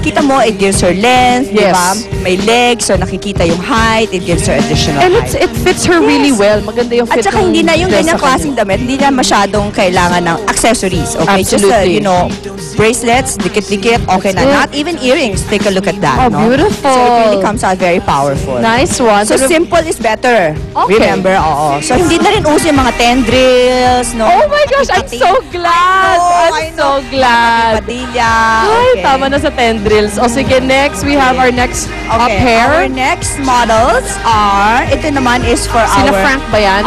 Kita mo, it gives her length, Yes. diba? May legs, so nakikita yung height, it gives her additional And height. it fits her really well. Maganda yung fit. At saka hindi na yung dress ganyang sa kanya. klaseng damit, hindi na masyadong kailangan ng accessories, okay? Absolutely. Just, bracelets, dikit-dikit, okay na. it. Not even earrings, take a look at that, Oh, no? beautiful. So it really comes out very powerful. Nice one. So simple is better. Okay. Remember, oo. So hindi na rin uso yung mga tendrils, no? Oh my gosh, I'm so glad. I I'm so glad. Padilla. Ay, Okay. tama na sa tendrils. O sige, next we have our next Okay, pair. our next models are, ito naman is for Sina our... Frank ba yan?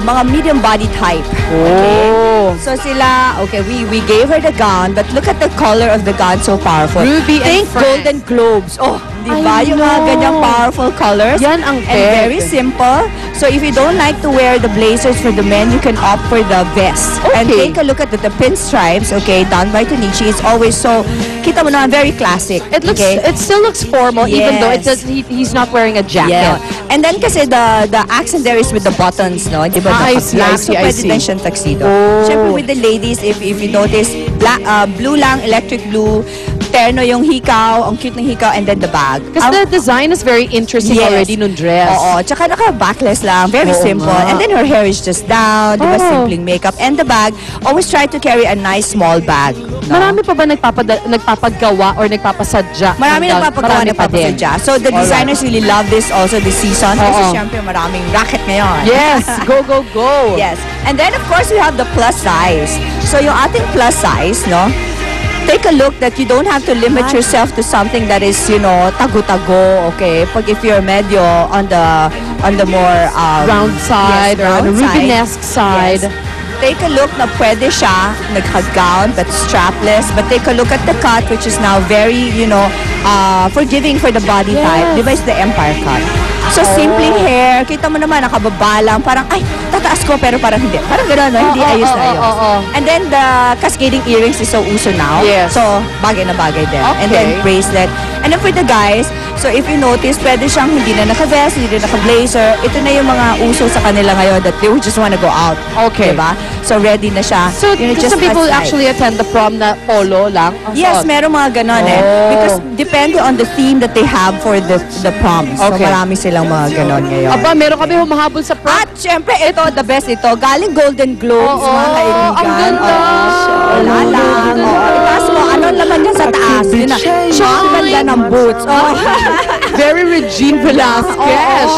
mga medium body type. Oh. So sila, okay, we gave her the gown, but look at the color of the gown, so powerful. Ruby and Think Frank. Golden Globes. Oh, di ba? I Yung mga know. ganyang powerful colors. Yan ang And peg. very simple. So if you don't like to wear the blazers for the men, you can opt for the vest. And Okay. take a look at the pinstripes, okay, done by Tonichi. It's always so, kita mo naman, very classic. It looks. okay? It still looks formal, even though it Yes. does. He's not wearing a jacket. Yeah. And then kasi the accent there is with the buttons, no? Di ba? I see, I Black. see, So I pwede see. din siyang tuxedo. Oh. Siyempre with the ladies, if you notice, black, blue lang, electric blue, terno yung hikaw, ang cute ng hikaw, and then the bag. Because the design is very interesting Yes. already nung dress. Oo. Tsaka naka-backless lang. Very Oo simple. nga. And then her hair is just down. Diba? Oh. Simpleng makeup. And the bag, always try to carry a nice small bag. No? Marami pa ba nagpapagawa or nagpapasadya? Marami nagpapagawa Marami na pa din. papasadya. So the Alright. designers really love this also this season. Kasi Oo. syempre maraming racket ngayon. Yes, go, go, go. Yes. And then, of course, we have the plus size. So, yung ating plus size, no? Take a look that you don't have to limit yourself to something that is, tago-tago, okay? Pag if you're medyo on the more Round side or on the round Rubenesque side. Yes. Take a look na pwede siya nagka-gown but strapless. But take a look at the cut, which is now very, forgiving for the body type. Yes. Di ba, it's the empire cut. So, simpleng hair. Kita mo naman, nakababa lang. Parang, ay, tataas ko, pero parang hindi. Parang gano'n, no? Hindi ayos na ayos. And then, the cascading earrings is so uso now. Yes. So, bagay na bagay din. And then, Okay. bracelet. And then, for the guys, so if you notice, pwede siyang hindi na naka-vest, hindi na naka-blazer. Ito na yung mga uso sa kanila ngayon that they would just want to go out. Okay. Diba? So, ready na siya. So, some people actually attend the prom na polo lang. Yes, meron mga ganon Oh. Because depende on the theme that they have for the prom. So, Okay. marami silang mga ganon ngayon. Aba, meron kami humahabol sa prom. At syempre, ito, the best ito. Galing Golden Globes, Oo, mga kaibigan. ang ganda. Wala lang. Itaas mo, ano naman yan sa taas? Yun na. Ang ganda ng boots. Oh. Very Regine Velasquez.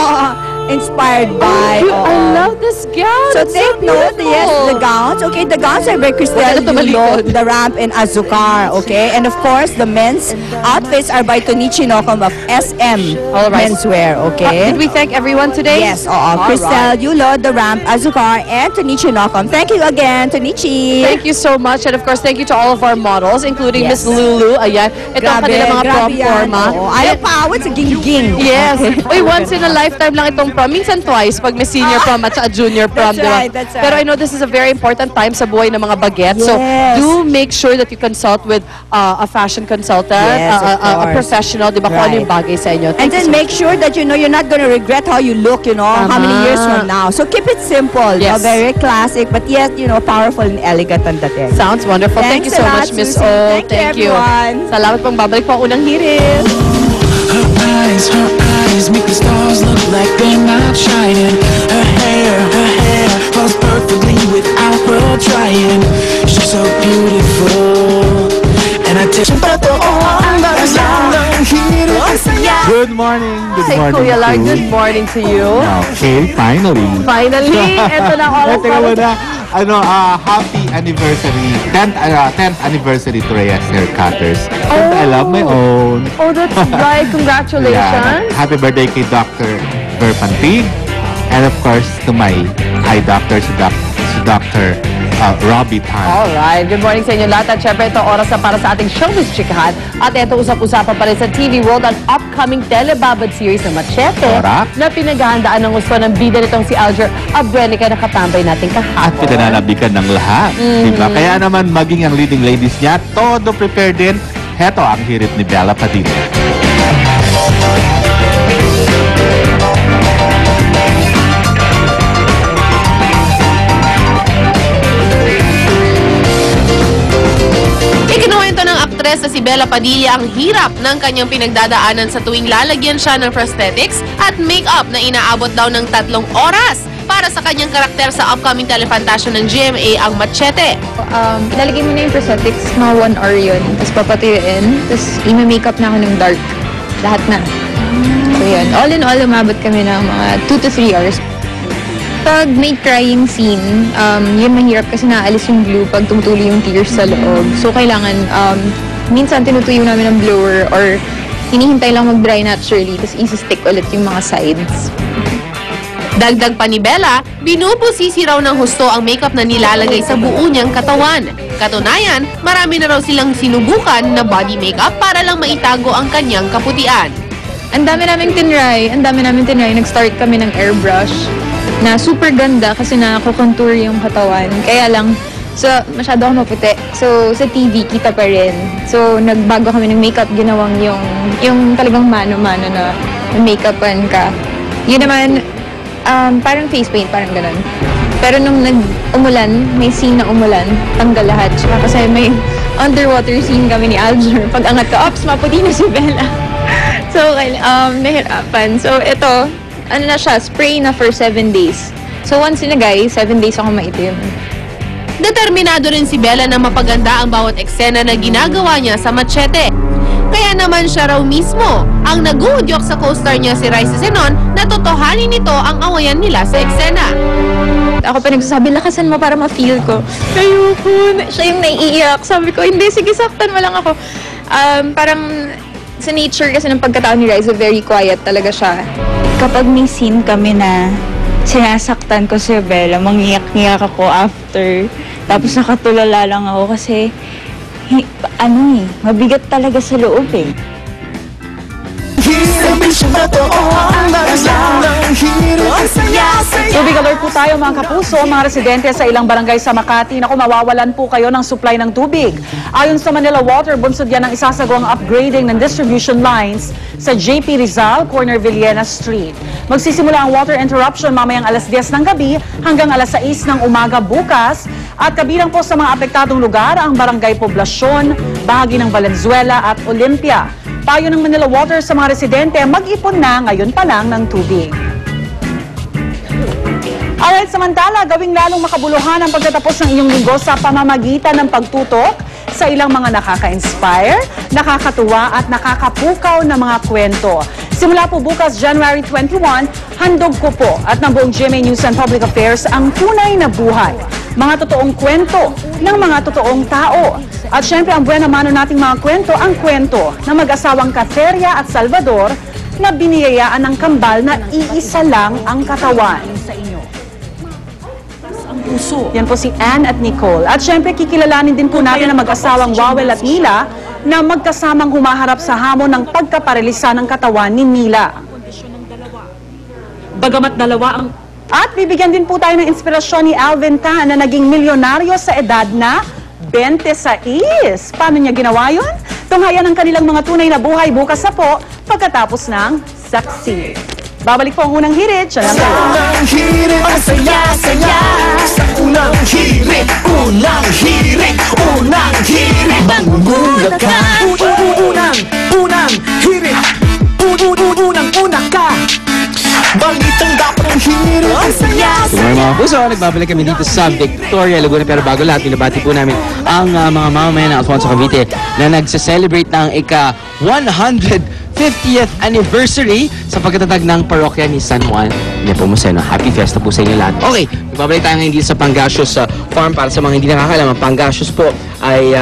Inspired by. Dude, I love this gown. So It's take note, beautiful. yes, the gowns. Okay, the gowns are by Cristel Wala na Yulo, tumalikod. The Ramp, and Azucar. Okay, and of course, the men's outfits are by Tonichi Nokom of SM All right. Menswear. Okay. Did we thank everyone today? Yes, All Cristel right. Yulo, The Ramp, Azucar, and Tonichi Nokom. Thank you again, Tonichi. Thank you so much. And of course, thank you to all of our models, including Yes. Miss Lulu. Ayan. Ito ang kanilang mga prom yan. forma. Oo, ayaw pa, what's a ging-ging? Yes. Uy, once in a lifetime lang itong prom. Minsan twice pag may senior prom at saka junior prom, That's di ba? right, that's right. Pero I know this is a very important time sa buhay ng mga bagets. So, Yes. do make sure that you consult with a fashion consultant, Yes, of a course. professional, di ba? Kung ano yung Right. bagay sa inyo. And Thank you then so make sure that you're not gonna regret how you look, how many years from now. So keep it simple, Yes. very classic, but yet, powerful and elegant ang dating. Sounds wonderful. Thank you Thanks so a lot, much, Miss Susie. O. Thank you, everyone. Salamat pong babalik po ang unang hirit. Her eyes make the stars look like they're not shining. Her hair falls perfectly without her trying. She's so beautiful, and I tell you about the Good morning. Good Hey, morning. Kuya Lar, to- good morning to you. Okay, finally. Finally, eto na ang oras Teka para muna. Happy anniversary. 10th anniversary to Reyes Hair Cutters. And I love my own. Oh, that's right. Congratulations. Happy birthday kay Dr. Verpantig. And of course, to my eye doctor, si Dr. Robbie Tan. Alright, good morning sa inyo lahat. At syempre, ito oras na para sa ating showbiz chikahan. At ito usap-usapan pa rin sa TV World ang upcoming telebabad series na Machete Correct. na pinaghahandaan ng gusto ng bida nitong si Alger Abrenica na katambay natin At kahapon. pinananabikan ng lahat. Diba? Kaya naman maging ang leading ladies niya, todo prepared din. Heto ang hirit ni Bella Padilla. aktres na si Bella Padilla ang hirap ng kanyang pinagdadaanan sa tuwing lalagyan siya ng prosthetics at makeup na inaabot daw ng 3 oras para sa kanyang karakter sa upcoming telefantasya ng GMA ang Machete. Ilalagay mo na yung prosthetics, mga 1 hour yun. Tapos papatuyuin. Tapos i-makeup na ako ng dark. Lahat na. So yun. All in all, umabot kami ng mga 2 to 3 hours. Pag may crying scene, yun mahirap kasi naalis yung glue pag tumutuloy yung tears sa loob. So kailangan, minsan tinutuyo namin ng blower or hinihintay lang mag-dry naturally tapos isi-stick ulit yung mga sides. Dagdag pa ni Bella, binubusisi raw ng husto ang makeup na nilalagay sa buo niyang katawan. Katunayan, marami na raw silang sinubukan na body makeup para lang maitago ang kanyang kaputian. Ang dami naming tinry. Nag-start kami ng airbrush na super ganda kasi nako-contour yung katawan. Kaya lang, so masyado ako maputi. So sa TV, kita pa rin. So nagbago kami ng makeup, ginawang yung talagang mano-mano na make-upan ka. Yun naman, parang face paint, parang ganun. Pero nung nag-umulan, may scene na umulan, tanggal lahat. Tsaka kasi may underwater scene kami ni Alger. Pag angat ka, ops, maputi na si Bella. So, nahirapan. So, ito, ano na siya, spray na for 7 days. So, once nilagay, 7 days ako maitim. Determinado rin si Bella na mapaganda ang bawat eksena na ginagawa niya sa Machete. Kaya naman siya raw mismo ang naguhudyok sa co-star niya si Raisa Zenon na totohanin nito ang awayan nila sa eksena. Ako pa nagsasabi, lakasan mo para ma-feel ko. Ayoko, siya yung naiiyak. Sabi ko, hindi, sige, saktan mo lang ako. Parang sa nature kasi ng pagkatao ni Raisa, very quiet talaga siya. Kapag may scene kami na sinasaktan ko si Bella, mangiyak-ngiyak ako after. Tapos nakatulala lang ako kasi mabigat talaga sa loob eh. Tubig alert po tayo mga kapuso, mga residente sa ilang barangay sa Makati. Naku, mawawalan po kayo ng supply ng tubig. Ayon sa Manila Water, bunsod yan ang isasagawang upgrading ng distribution lines sa JP Rizal, corner Villena Street. Magsisimula ang water interruption mamayang alas 10 ng gabi hanggang alas 6 ng umaga bukas. At kabilang po sa mga apektadong lugar ang Barangay Poblasyon, bahagi ng Valenzuela at Olympia. Payo ng Manila Water sa mga residente, mag-ipon na ngayon pa lang ng tubig. Alright, samantala, gawing lalong makabuluhan ang pagtatapos ng iyong linggo sa pamamagitan ng pagtutok sa ilang mga nakaka-inspire, nakakatuwa at nakakapukaw na mga kwento. Simula po bukas, January 21, handog ko po at ng buong GMA News and Public Affairs ang tunay na buhay. Mga totoong kwento ng mga totoong tao. At syempre, ang buwan naman nating mga kwento, ang kwento ng mag-asawang Cateria at Salvador na biniyayaan ng kambal na iisa lang ang katawan. Yan po si Anne at Nicole. At syempre, kikilalanin din po natin ang mag-asawang Wawel at Mila na magkasamang humaharap sa hamon ng pagkaparalisa ng katawan ni Mila. Bagamat dalawa ang... At bibigyan din po tayo ng inspirasyon ni Alvin Tan na naging milyonaryo sa edad na 26. Paano niya ginawa yun? Tunghayan ang kanilang mga tunay na buhay bukas na po pagkatapos ng Saksi. Babalik po ang unang hirit. Siya lang kayo. Unang hirit, ang saya-saya. Sa unang hirit, unang hirit, unang hirit. Manggulat ka. Unang hirit, unang ka. Balitang dapat ang hirit, ang saya-saya. Good morning mga puso, nagbabalik kami dito sa Victoria, Laguna. Pero bago lahat, binabati po namin ang mga mamamayan ng Alfonso Cavite na nagsa-celebrate ng ika-150th anniversary sa pagkatatag ng parokya ni San Juan Nepomuceno. Happy Fiesta po sa inyo lahat. Okay, babalik tayo ngayon dito sa Pangasius Farm. Para sa mga hindi nakakalam, ang Pangasius po ay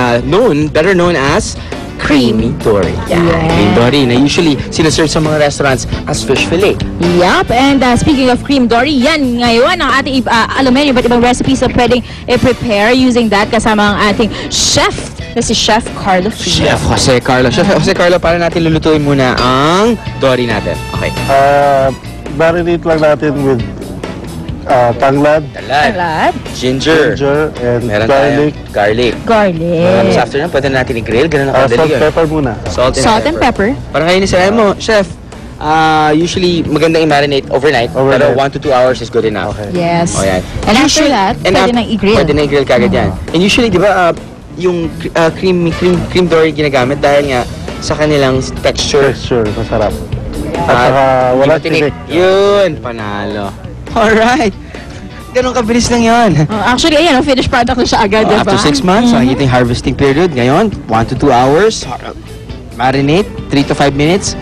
better known as Creamy Dory. Creamy Dory na usually sinaserve sa mga restaurants as fish fillet. Yup, and speaking of cream dory, yan ngayon ang ating alam niyo, iba't ibang recipes na pwedeng i-prepare using that kasama ang ating chef na si Chef Carlo. Chef Jose Carlo. Chef Jose Carlo, para natin lulutuin muna ang dory natin. Okay. Marinate lang natin with tanglad, ginger, and meron garlic. Garlic. Tapos after nun, pwede natin i-grill. Ganun ang kadali Salt, yun. pepper muna. Salt and pepper. Parang kayo ni Sir mo, Chef, usually magandang i-marinate overnight, pero 1 to 2 hours is good enough. Yes. O yan. And after that, pwede nang i-grill. Pwede nang i-grill kagad yan. And usually, di ba, yung cream dory ginagamit dahil nga sa kanilang texture. Texture, masarap. At At saka wala tinik. tinik. Yun, panalo. Alright. Ganun kabilis lang yun. Actually, ayan, finished product na siya agad, diba? After 6 months, nakikita yung harvesting period. Ngayon, 1 to 2 hours. Marinate, 3 to 5 minutes.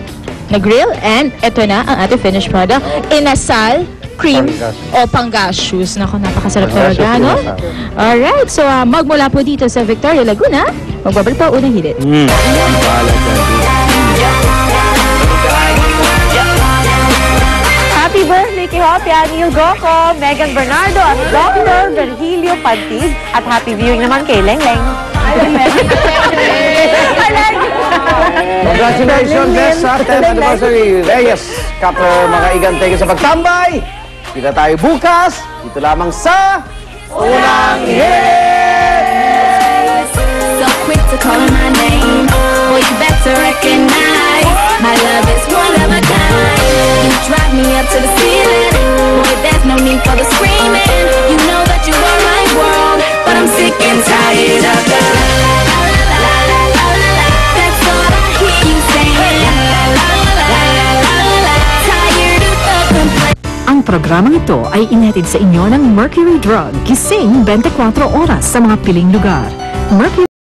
Na-grill, and ito na ang ating finished product. Inasal, cream, Pangasius. o pangasius. Naku, napakasarap Pangasius talaga, no? inasal. Alright, so magmula po dito sa Victoria, Laguna, magbabalik po unang hilit. Happy birthday kay Hopia, Neil Goco, Megan Bernardo at Dr. Virgilio Pantig. At happy viewing naman kay Leng Leng. Congratulations, best sa 10th anniversary. Reyes, Kapro, mga igan, thank you sa pagtambay. Kita tayo bukas, dito lamang sa Unang Hit! So quick to call my name, boy, you better recognize my love is one of a kind. You drive me up to the ceiling, boy, there's no need for the screaming. You know that you are my world, but I'm sick and tired of the la la la la la la. That's all I hear you saying. La la la la la la. Tired of the complaint. Ang programang ito ay inhatid sa inyo ng Mercury Drug. Gising 24 oras sa mga piling lugar. Mercury